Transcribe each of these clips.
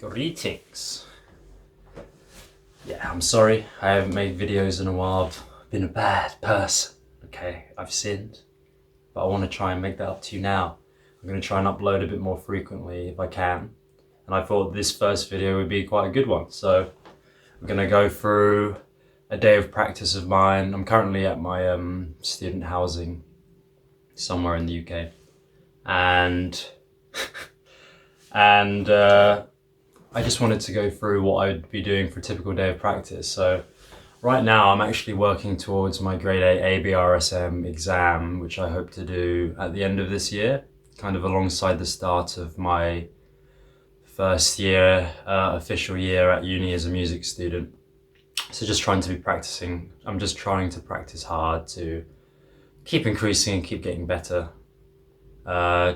Greetings. Yeah, I'm sorry, I haven't made videos in a while. I've been a bad person, okay? I've sinned, but I want to try and make that up to you now. I'm going to try and upload a bit more frequently if I can. And I thought this first video would be quite a good one. So I'm going to go through a day of practice of mine. I'm currently at my student housing somewhere in the UK. And I just wanted to go through what I'd be doing for a typical day of practice. So right now I'm actually working towards my grade 8 ABRSM exam, which I hope to do at the end of this year, kind of alongside the start of my first year, official year at uni as a music student. So just trying to be practicing. I'm just trying to practice hard to keep increasing and keep getting better,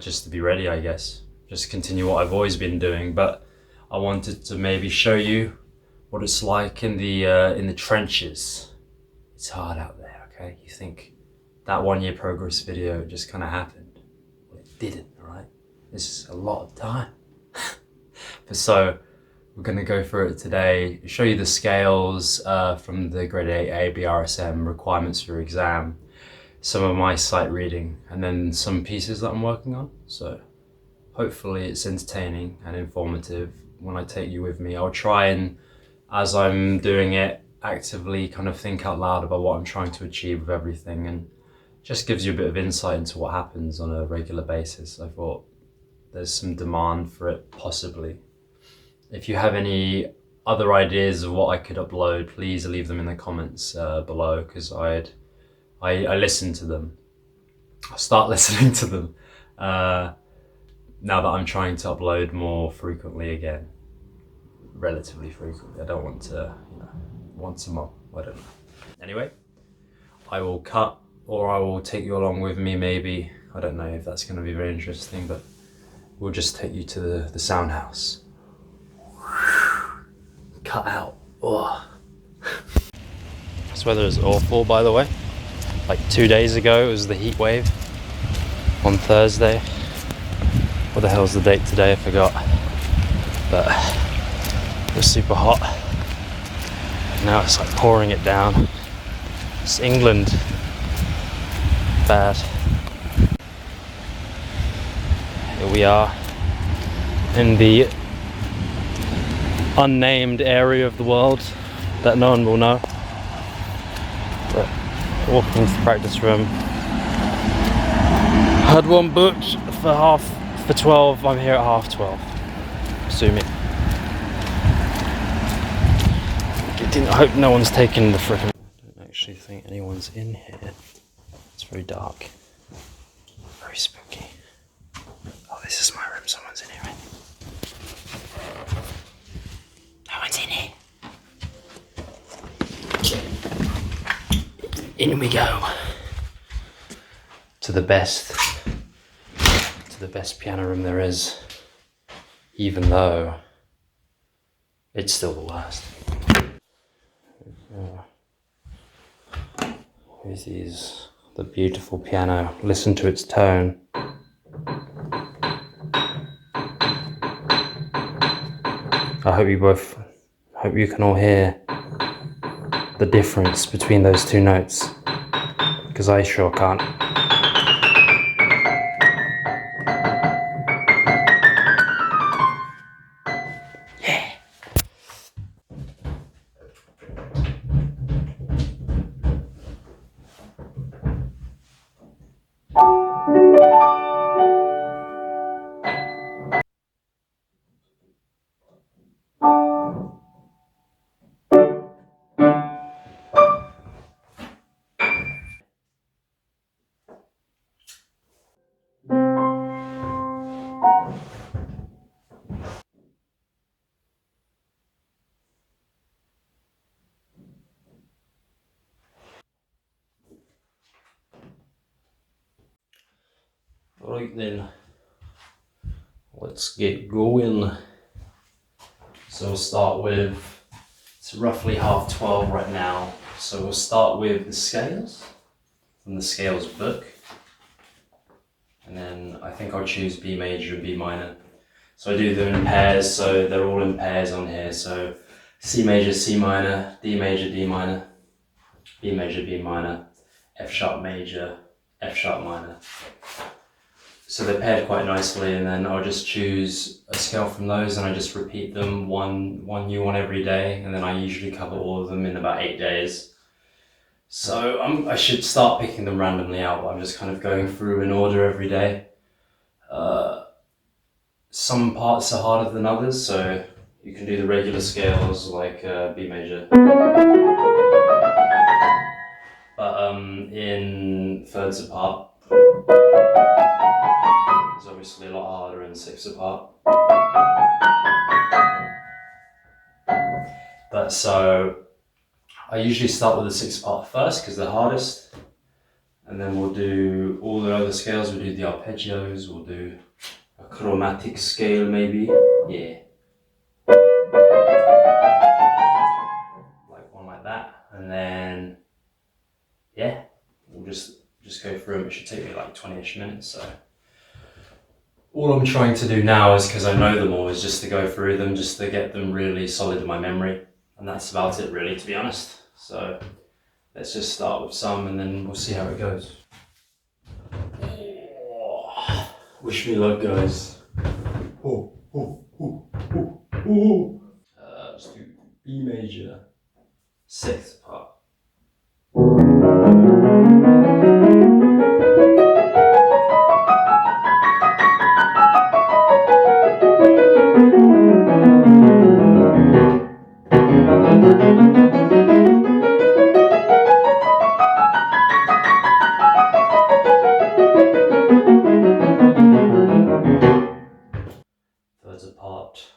just to be ready, I guess. Just continue what I've always been doing, but I wanted to maybe show you what it's like in the trenches. It's hard out there, okay? You think that 1 year progress video just kind of happened. Well, it didn't, right? This is a lot of time. But so we're gonna go through it today, show you the scales from the grade 8 ABRSM requirements for your exam, some of my sight reading, and then some pieces that I'm working on. So hopefully it's entertaining and informative when I take you with me. I'll try and, as I'm doing it, actively kind of think out loud about what I'm trying to achieve with everything, and just gives you a bit of insight into what happens on a regular basis. I thought there's some demand for it, possibly. If you have any other ideas of what I could upload, please leave them in the comments below, because I listen to them. I'll start listening to them now that I'm trying to upload more frequently again. Relatively frequently. I don't want to, once a month, I don't know. Anyway, I will cut, or I will take you along with me maybe. I don't know if that's going to be very interesting, but we'll just take you to the sound house. Cut out. Oh. This weather is awful, by the way. Like 2 days ago, it was the heat wave on Thursday. What the hell's the date today? I forgot. But it was super hot. Now it's like pouring it down. It's England. Bad. Here we are in the unnamed area of the world that no one will know. But walking into the practice room. Had one booked for 12. I'm here at 12:30. Assuming. I hope no one's taken the frickin'. I don't actually think anyone's in here. It's very dark. Very spooky. Oh, this is my room. Someone's in here, right? No one's in here. In we go. To the best piano room there is, even though it's still the worst. Here's the beautiful piano. Listen to its tone. I hope you can all hear the difference between those two notes, because I sure can't. Right then, let's get going. So we'll start with, it's roughly 12:30 right now. So we'll start with the scales from the scales book. And then I think I'll choose B major and B minor. So I do them in pairs, so they're all in pairs on here. So C major, C minor, D major, D minor, B major, B minor, F sharp major, F sharp minor. So they're paired quite nicely, and then I'll just choose a scale from those and I just repeat them one new one every day, and then I usually cover all of them in about 8 days. So I should start picking them randomly out, but I'm just kind of going through in order every day. Some parts are harder than others, so you can do the regular scales like B major. But in thirds apart, it's obviously a lot harder in sixths apart. But so I usually start with the sixth part first because they're hardest, and then we'll do all the other scales. We'll do the arpeggios, we'll do a chromatic scale maybe, yeah, like one like that, and then yeah, we'll just go through them. It should take me like 20-ish minutes. So all I'm trying to do now is, because I know them all, is just to go through them, just to get them really solid in my memory, and that's about it really, to be honest. So let's just start with some and then we'll see how it goes. Oh, wish me luck, guys. Let's do B major, sixth part. Thirds apart.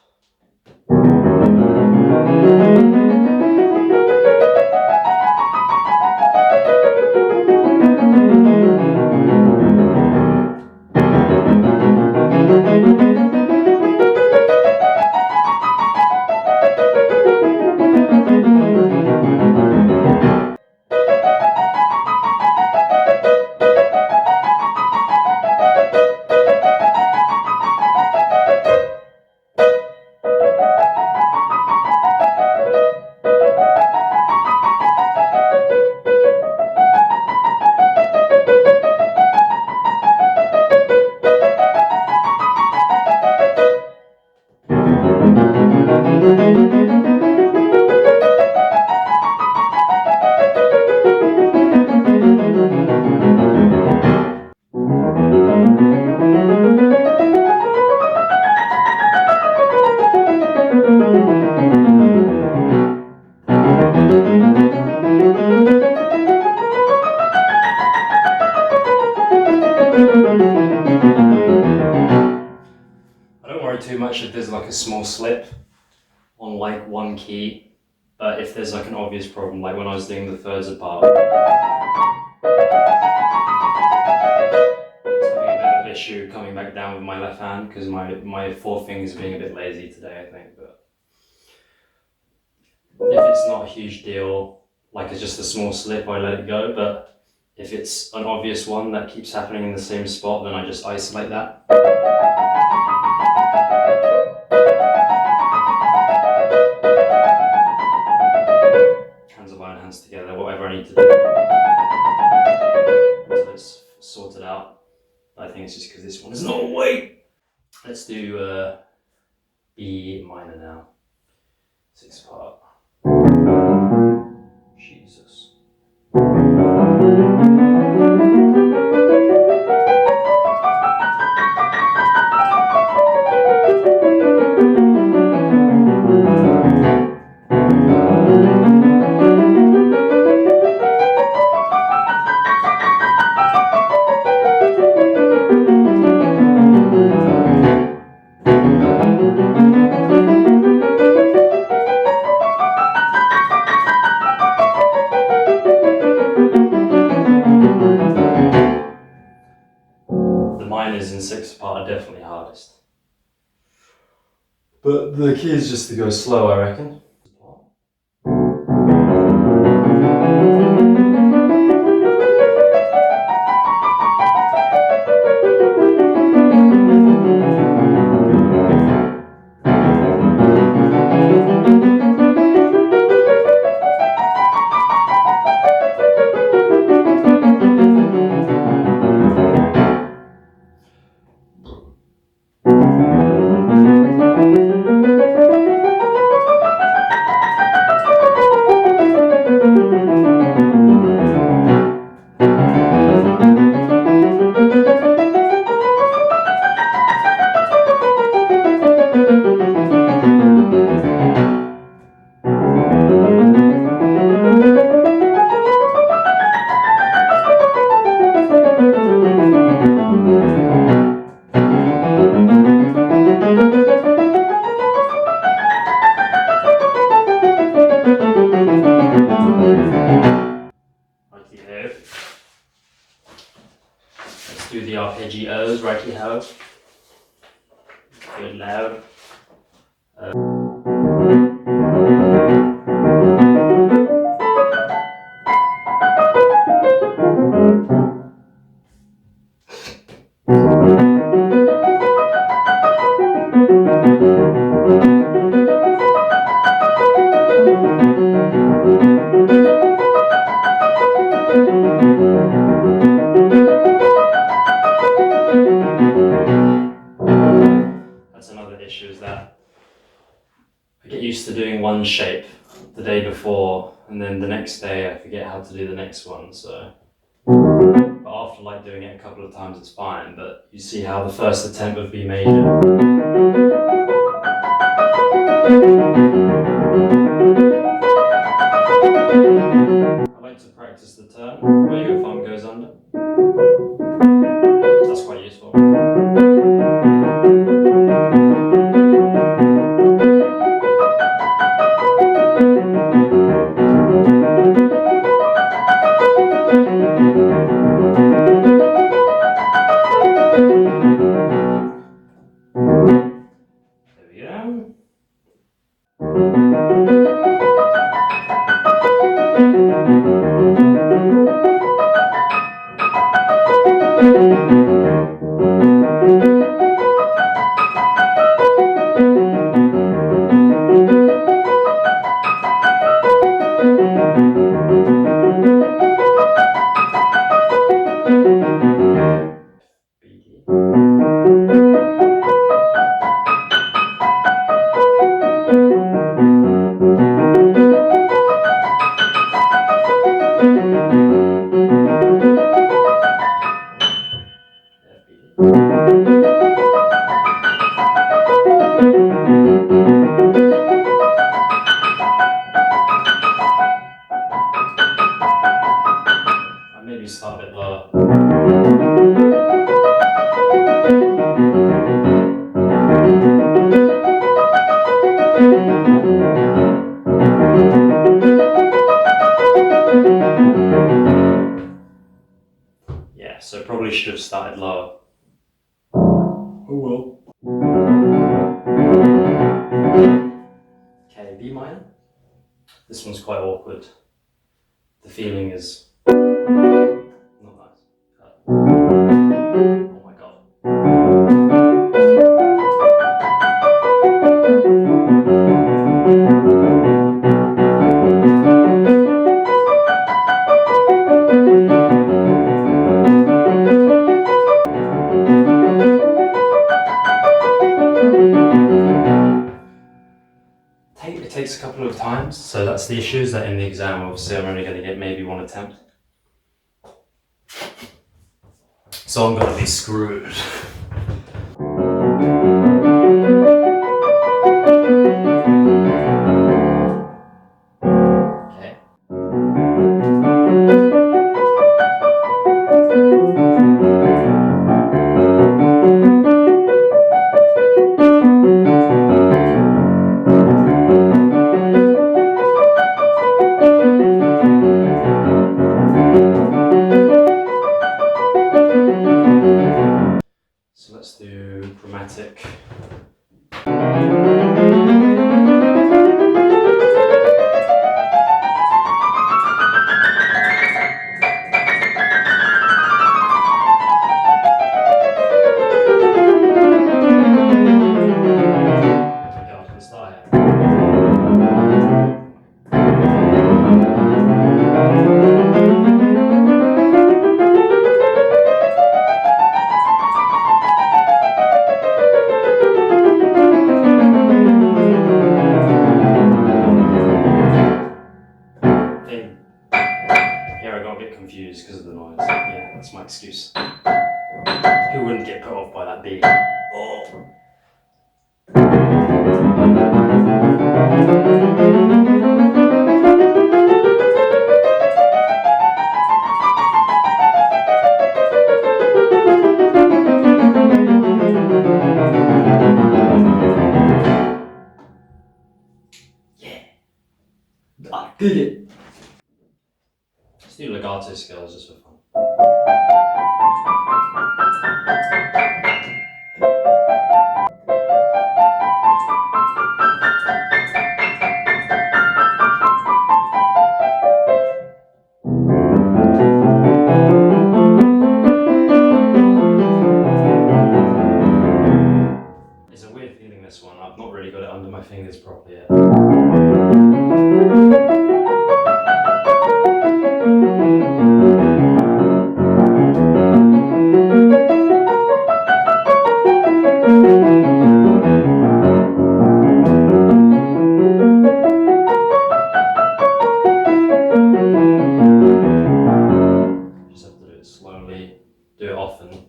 Too much if there's like a small slip on like one key, but if there's like an obvious problem, like when I was doing the thirds apart, I was having a bit of issue coming back down with my left hand because my forefinger's being a bit lazy today, I think. But if it's not a huge deal, like it's just a small slip, I let it go. But if it's an obvious one that keeps happening in the same spot, then I just isolate that. Hands together, whatever I need to do until it's sorted out. I think it's just because this one is not away. Let's do B minor now, sixth part. Jesus. Minors in sixth part are definitely hardest. But the key is just to go slow, I reckon. That's another issue, is that I get used to doing one shape the day before, and then the next day I forget how to do the next one. So, but after like doing it a couple of times, it's fine. But you see how the first attempt of B major. I like to practice the turn where your thumb goes under. That's quite useful. There we go. Maybe start a bit lower. Yeah, so probably should have started lower. Oh well. Okay, B minor. This one's quite awkward. The feeling is not nice. Oh my god. It takes a couple of times, so that's the issue, is that in the exam obviously I'm only going to get maybe one attempt. So I'm going to be screwed. Okay. So let's do chromatic. Confused because of the noise. Yeah, that's my excuse. Who wouldn't get put off by that beat? Oh. Yeah. I did it. Let's do legato scales just for fun. I've not really got it under my fingers properly yet. Just have to do it slowly, do it often.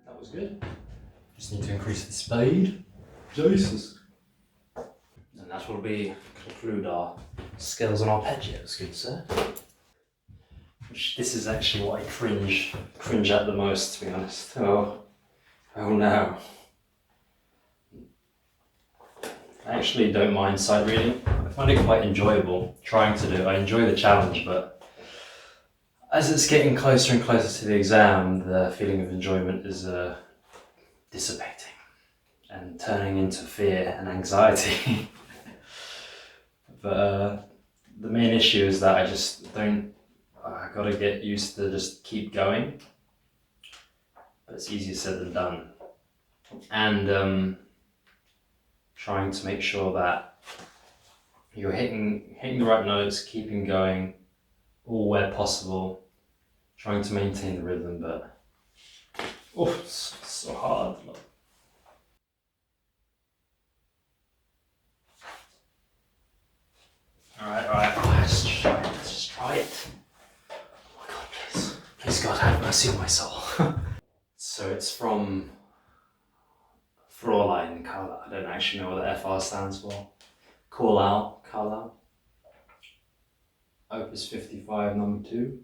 That was good. Just need to increase the speed. Jesus. And that will conclude our skills and arpeggios, good sir. This is actually what I cringe at the most, to be honest. Oh no. I actually don't mind sight reading. I find it quite enjoyable trying to do it. I enjoy the challenge, but as it's getting closer and closer to the exam, the feeling of enjoyment is dissipating and turning into fear and anxiety. But the main issue is that I just don't, I gotta get used to just keep going. But it's easier said than done. And trying to make sure that you're hitting the right notes, keeping going, all where possible, trying to maintain the rhythm, but it's so hard. Alright, let's just try it. Oh my God, please God, have mercy on my soul. So it's from Fräulein Carla. I don't actually know what the FR stands for. Call out, Carla. Opus 55, number 2.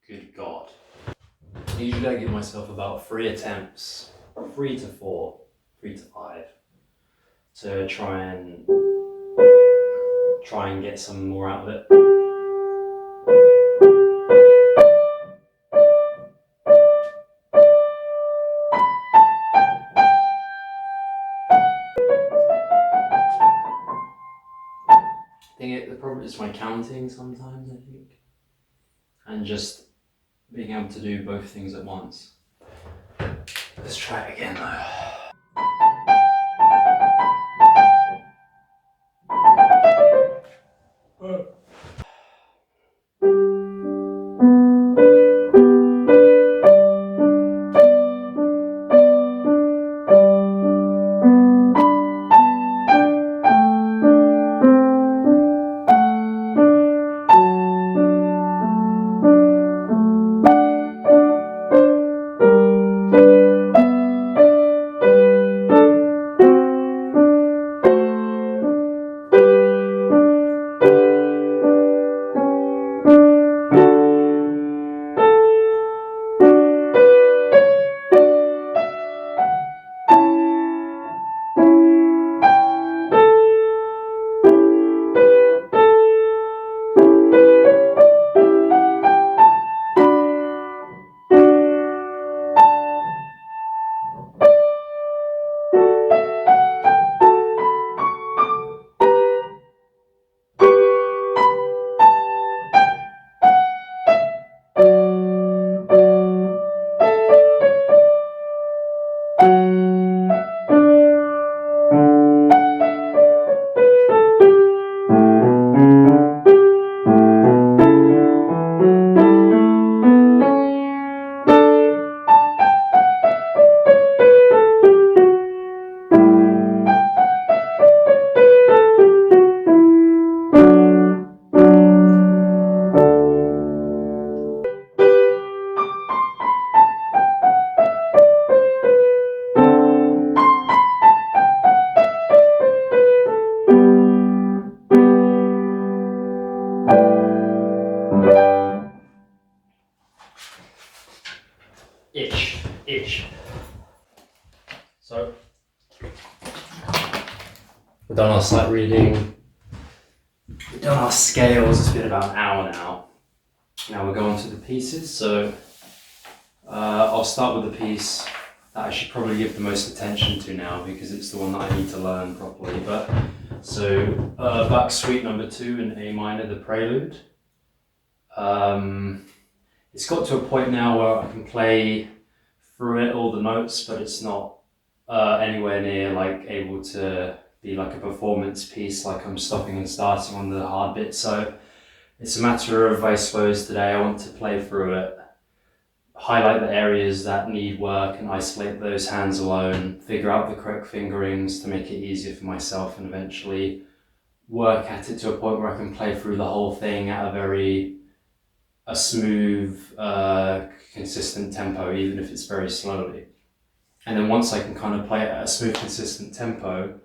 Good God. Usually I give myself about 3 attempts, 3 to 4, 3 to 5, to try and get some more out of it. The problem is my counting sometimes, I think, and just being able to do both things at once. Let's try it again though. Ish. So, we've done our sight reading, we've done our scales, it's been about an hour now. Now we're going to the pieces, so I'll start with the piece that I should probably give the most attention to now because it's the one that I need to learn properly. But so Bach Suite Number 2 in A minor, the Prelude. It's got to a point now where I can play through it all the notes, but it's not anywhere near like able to be like a performance piece, like I'm stopping and starting on the hard bit. So it's a matter of, I suppose today I want to play through it, highlight the areas that need work and isolate those hands alone, figure out the correct fingerings to make it easier for myself, and eventually work at it to a point where I can play through the whole thing at a smooth, consistent tempo, even if it's very slowly. And then once I can kind of play it at a smooth, consistent tempo,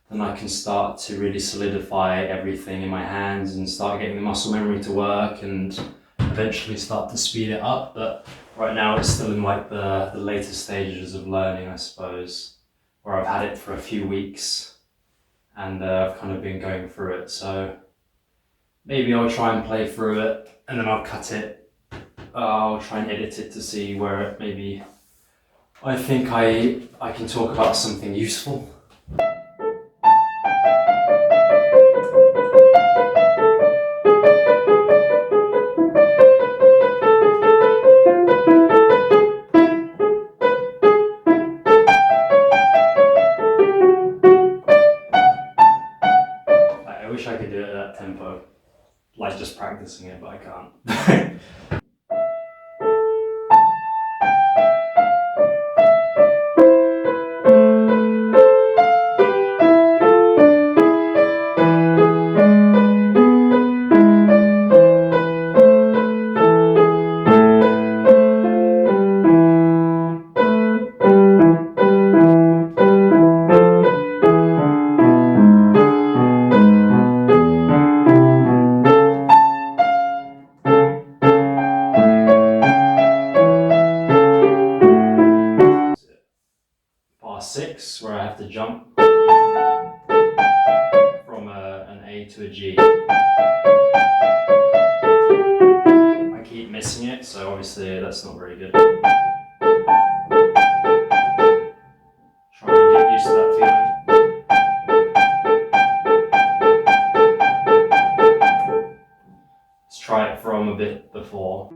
then I can start to really solidify everything in my hands and start getting the muscle memory to work and eventually start to speed it up. But right now it's still in like the later stages of learning, I suppose, where I've had it for a few weeks and I've kind of been going through it. So maybe I'll try and play through it and then I'll cut it. I'll try and edit it to see where it maybe I think I can talk about something useful. I wish I could do it at that tempo, like just practicing it, but I can't. Bar 6, where I have to jump from an A to a G. I keep missing it, so obviously that's not very good. Try and get used to that feeling. Let's try it from a bit before.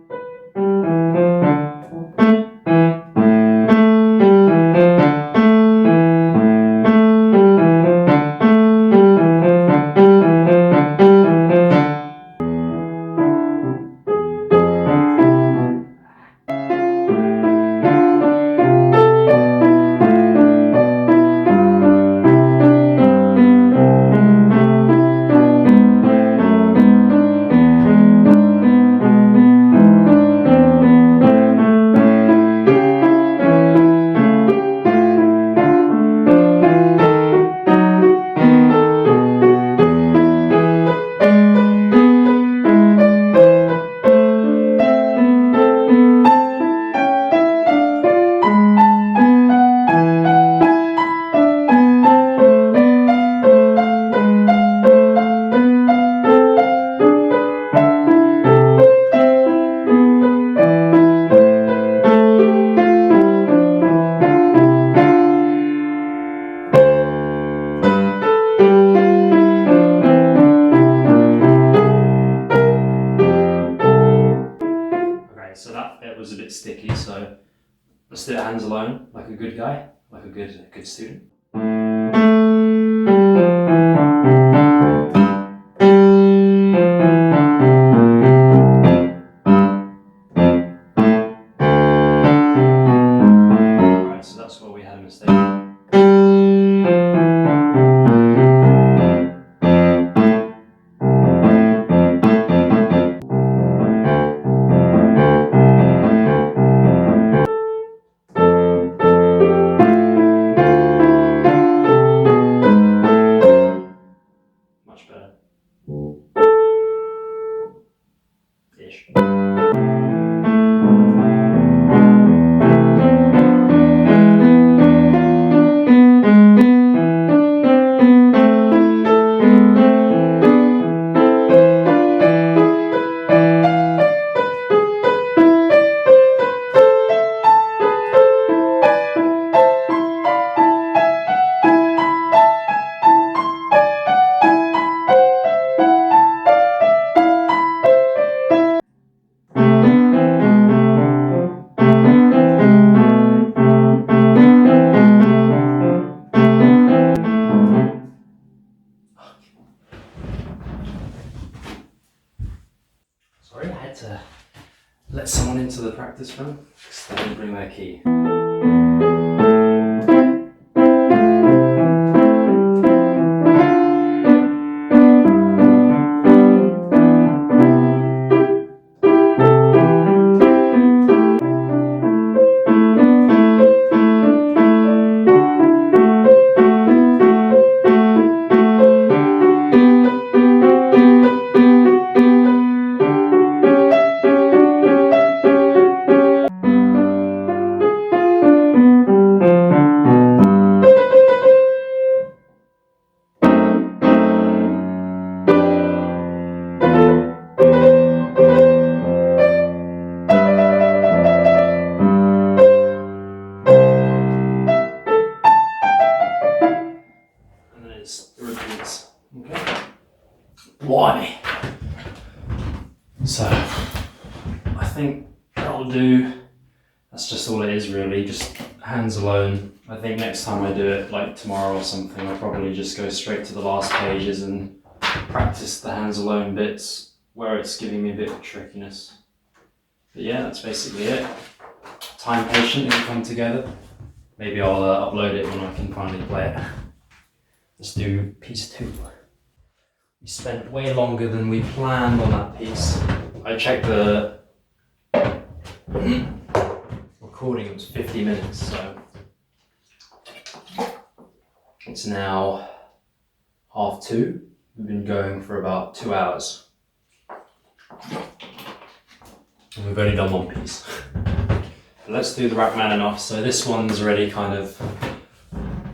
like a good student. Alright, so that's where we had a mistake. Much better. Ish. Sorry, I had to let someone into the practice room because they didn't bring their key. The repeats. Okay. Blimey. So I think that'll do. That's just all it is really, just hands alone. I think next time I do it, like tomorrow or something, I'll probably just go straight to the last pages and practice the hands alone bits where it's giving me a bit of trickiness. But yeah, that's basically it. Time patient, it'll come together. Maybe I'll upload it when I can finally play it. Let's do piece 2. We spent way longer than we planned on that piece. I checked the recording, it was 50 minutes, so it's now 2:30. We've been going for about 2 hours. And we've only done one piece. Let's do the Rachmaninoff. So this one's already kind of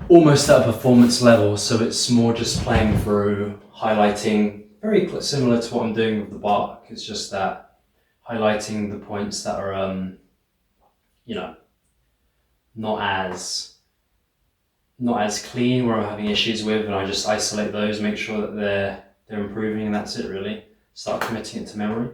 almost at a performance level, so it's more just playing through, highlighting, very similar to what I'm doing with the Bach. It's just that highlighting the points that are, you know, not as clean, where I'm having issues with, and I just isolate those, make sure that they're improving, and that's it really. Start committing it to memory.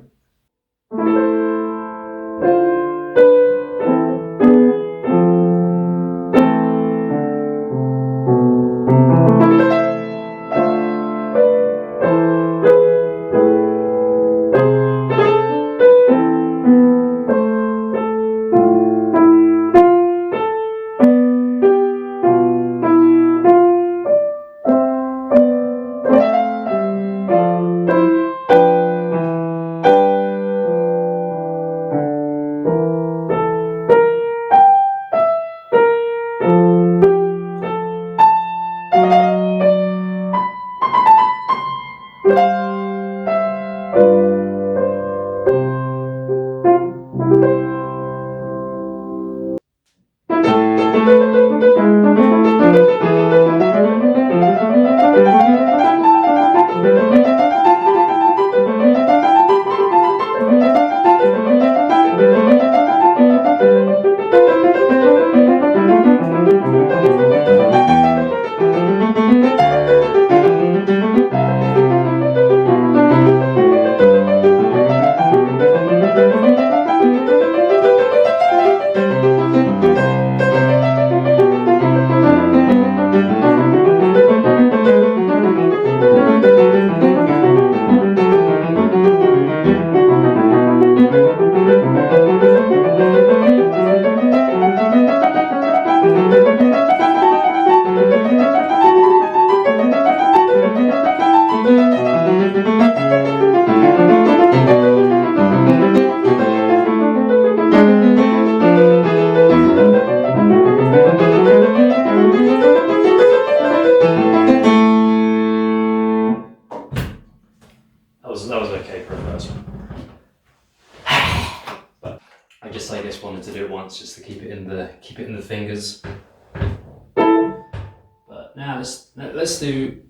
Now let's do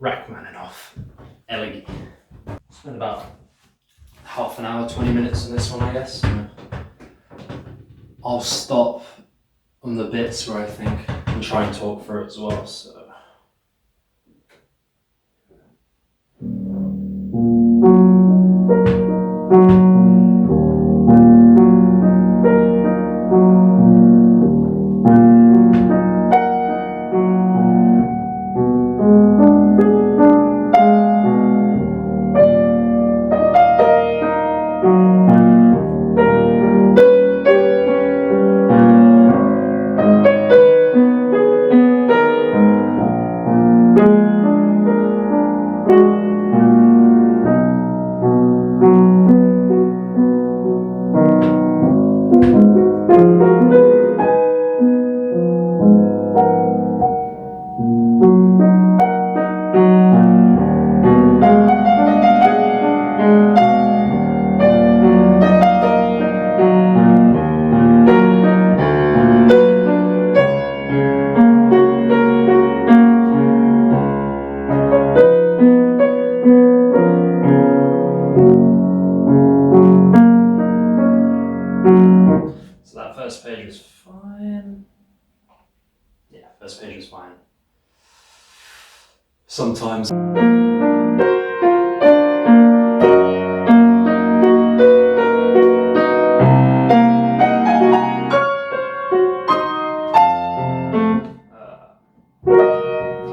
Rachmaninoff, Elegie. Spend about half an hour, 20 minutes on this one, I guess. I'll stop on the bits where I think and try and talk through it as well. So. So that first page was fine. Yeah, first page was fine. Sometimes I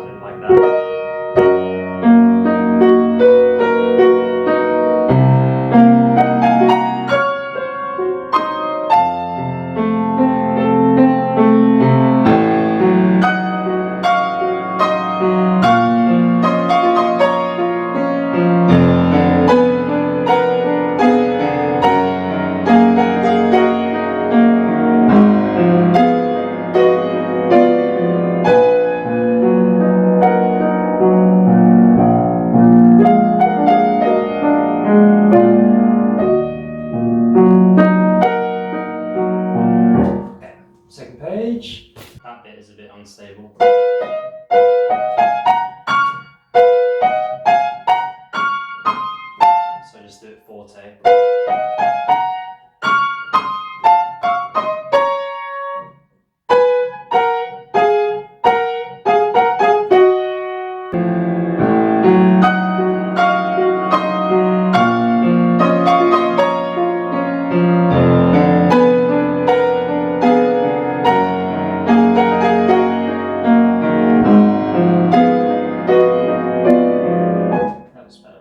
didn't like that. Second page, that bit is a bit unstable. So just do it forte. That was better.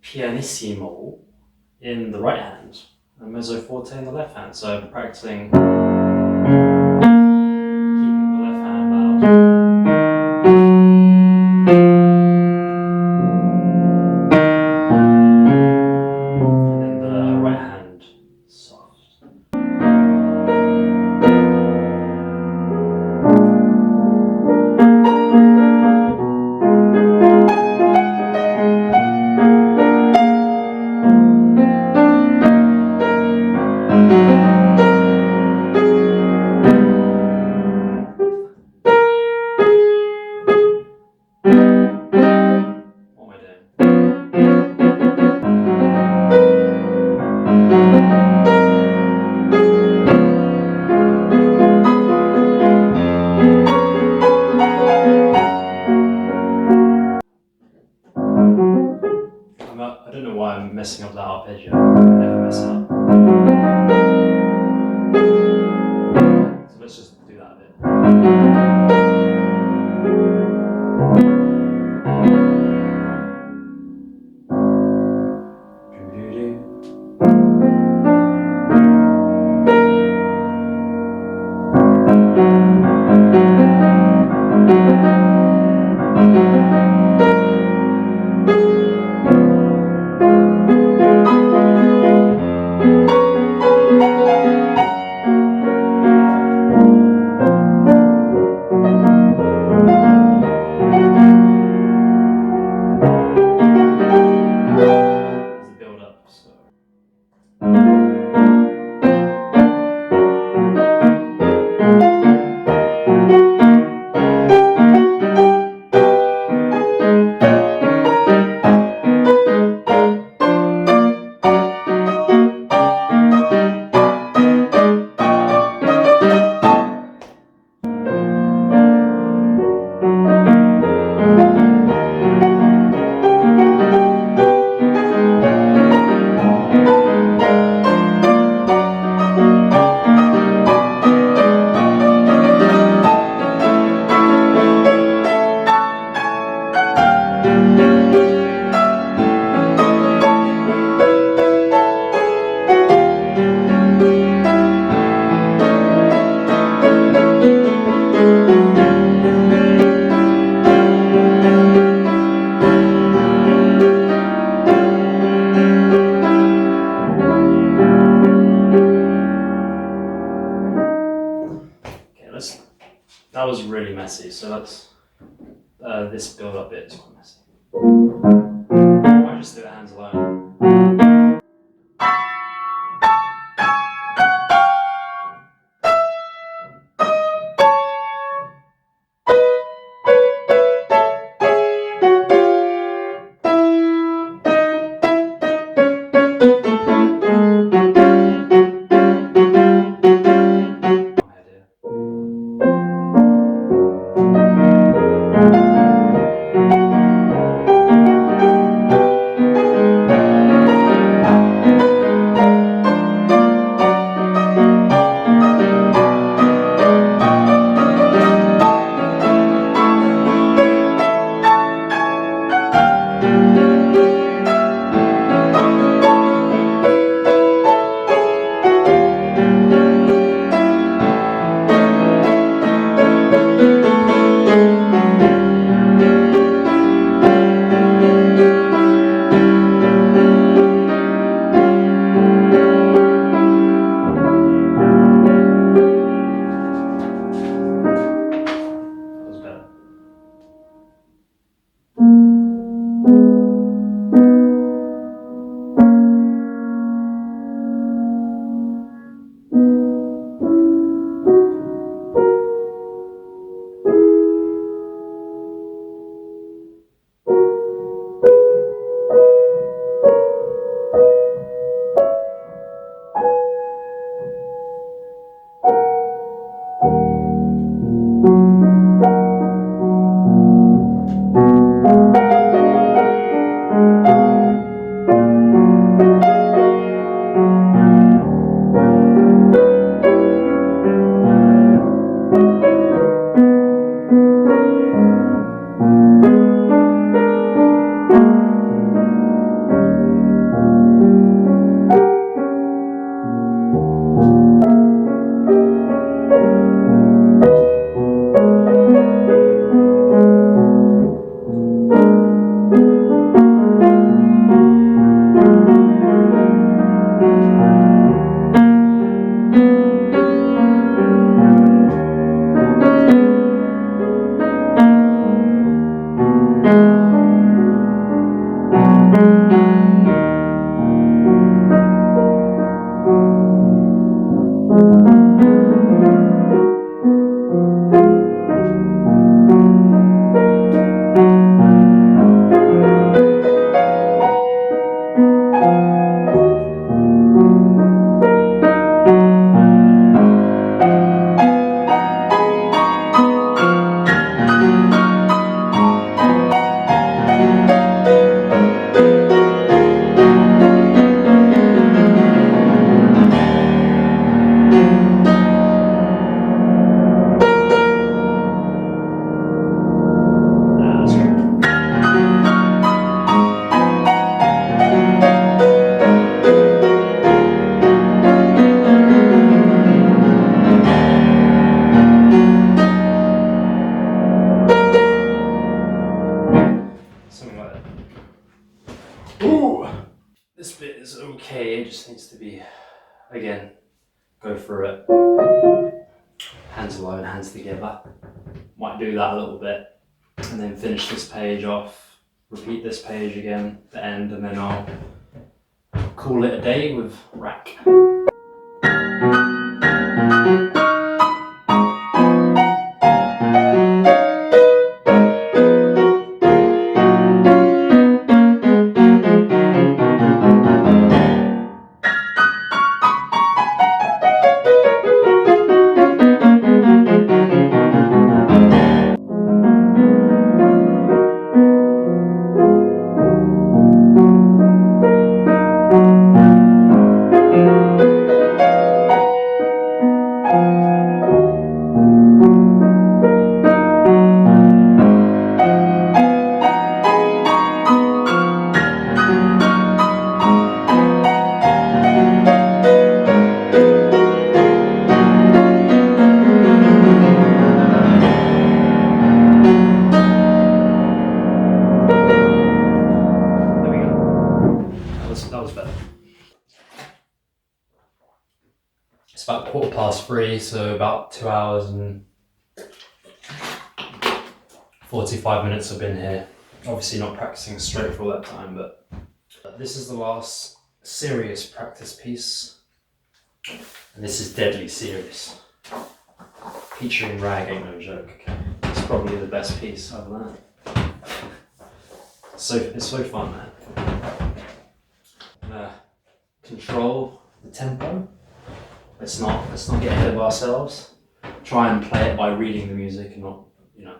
Pianissimo in the right hand and mezzo forte in the left hand. So practicing keeping the left hand loud and then the right hand soft. that was really messy, so that's, this build-up bit is quite messy. I might just do it hands alone. This bit is okay, it just needs to be, again, go through it. Hands alone, hands together. Might do that a little bit. And then finish this page off, repeat this page again, the end, and then I'll call it a day with rack. That was better. It's about 3:15, so about 2 hours and 45 minutes I've been here. Obviously not practicing straight for all that time, but this is the last serious practice piece. And this is deadly serious. Peacherine rag ain't no joke, okay? It's probably the best piece I've learned. So it's so fun, man. I'm gonna control the tempo. Let's not get ahead of ourselves. Try and play it by reading the music and not, you know.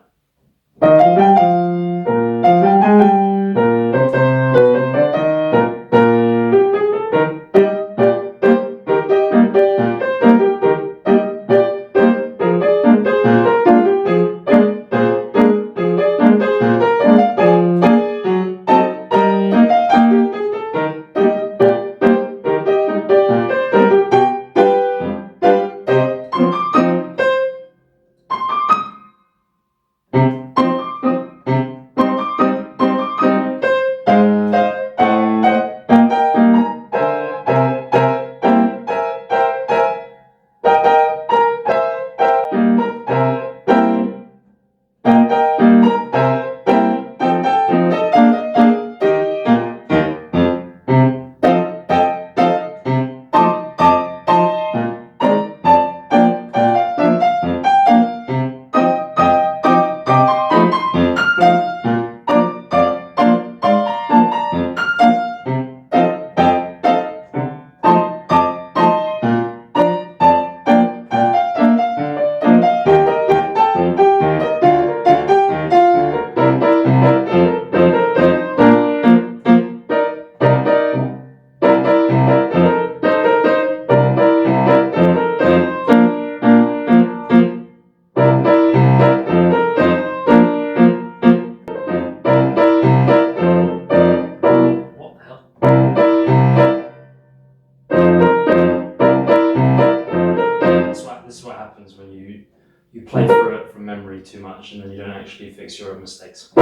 This is what happens when you play through it from memory too much and then you don't actually fix your own mistakes.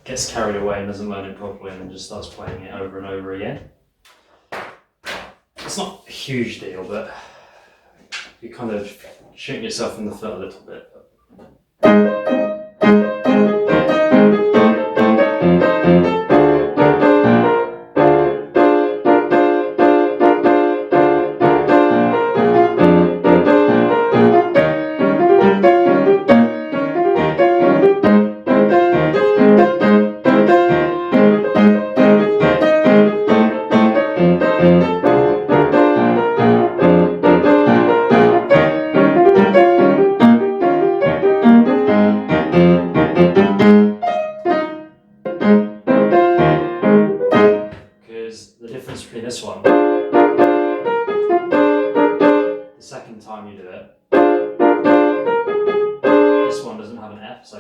Gets carried away and doesn't learn it properly and then just starts playing it over and over again. It's not a huge deal, but you kind of shoot yourself in the foot a little bit. The difference between this one, the second time you do it, this one doesn't have an F, so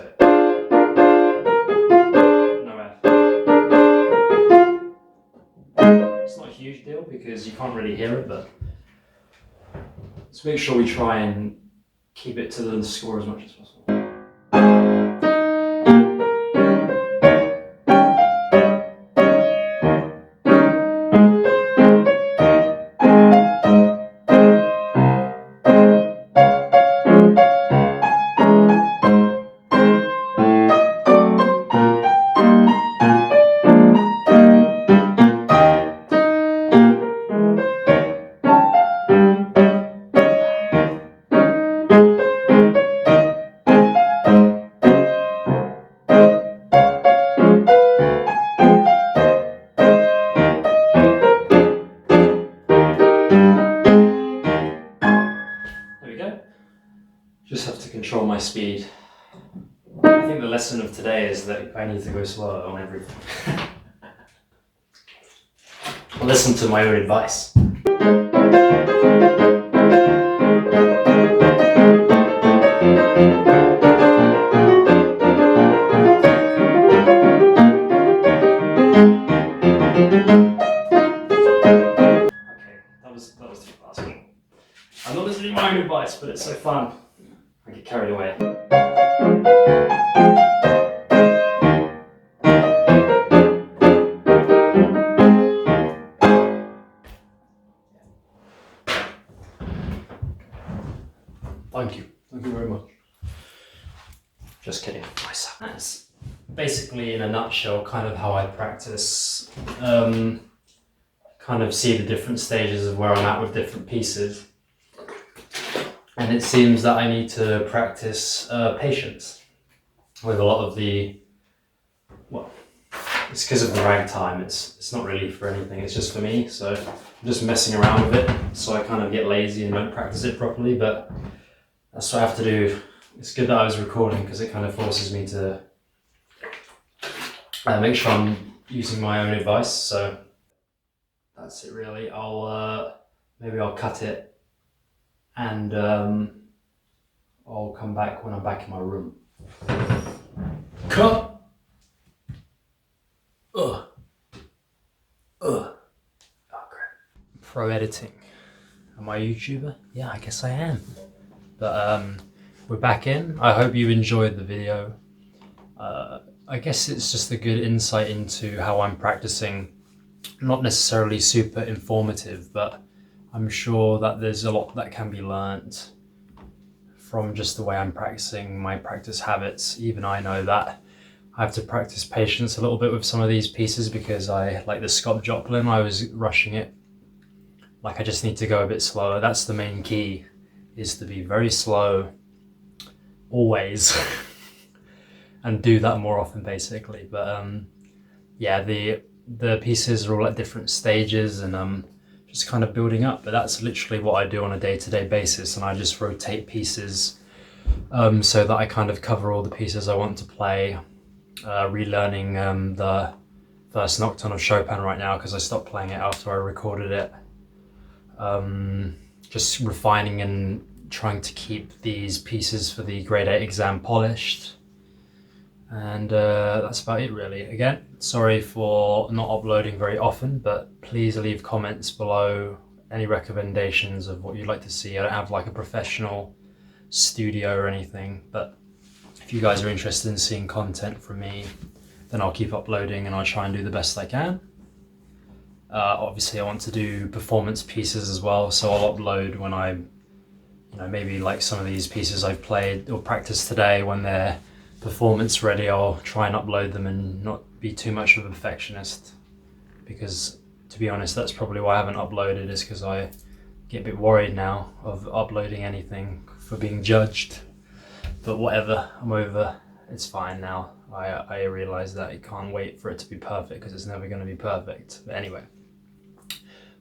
no F. It's not a huge deal because you can't really hear it, but let's make sure we try and keep it to the score as much as possible. speed. I think the lesson of today is that I need to go slower on everything. Listen to my own advice. That was too fast. I'm not listening to my own advice, but it's so fun. I get carried away. Thank you. Thank you very much. Just kidding. That's basically, in a nutshell, kind of how I practice. Kind of see the different stages of where I'm at with different pieces. And it seems that I need to practice patience with a lot of the, well, it's because of the ragtime. It's not really for anything, it's just for me. So I'm just messing around with it. So I kind of get lazy and don't practice it properly, but that's what I have to do. It's good that I was recording because it kind of forces me to make sure I'm using my own advice. So that's it really. Maybe I'll cut it and I'll come back when I'm back in my room. Cut! Oh, great. Pro editing. Am I a YouTuber? Yeah, I guess I am. But we're back in. I hope you enjoyed the video. I guess it's just a good insight into how I'm practicing. Not necessarily super informative, but I'm sure that there's a lot that can be learnt from just the way I'm practicing, my practice habits. Even I know that I have to practice patience a little bit with some of these pieces because like the Scott Joplin, I was rushing it. Like I just need to go a bit slower. That's the main key, is to be very slow, always, and do that more often basically. But yeah, the pieces are all at different stages and just kind of building up, but that's literally what I do on a day-to-day basis, and I just rotate pieces so that I kind of cover all the pieces I want to play. Relearning the first Nocturne of Chopin right now because I stopped playing it after I recorded it. Just refining and trying to keep these pieces for the grade 8 exam polished. And that's about it really. Again, sorry for not uploading very often, but please leave comments below, any recommendations of what you'd like to see. I don't have like a professional studio or anything, but if you guys are interested in seeing content from me, then I'll keep uploading and I'll try and do the best I can. Obviously I want to do performance pieces as well, so I'll upload when I, maybe like some of these pieces I've played or practiced today, when they're performance ready, I'll try and upload them and not be too much of a perfectionist, because to be honest, that's probably why I haven't uploaded, is because I get a bit worried now of uploading anything for being judged. But whatever, I'm over, it's fine now. I realize that I can't wait for it to be perfect because it's never going to be perfect. But anyway,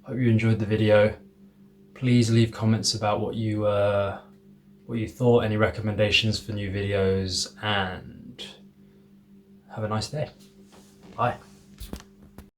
hope you enjoyed the video. Please leave comments about what you thought, any recommendations for new videos, and have a nice day. Bye.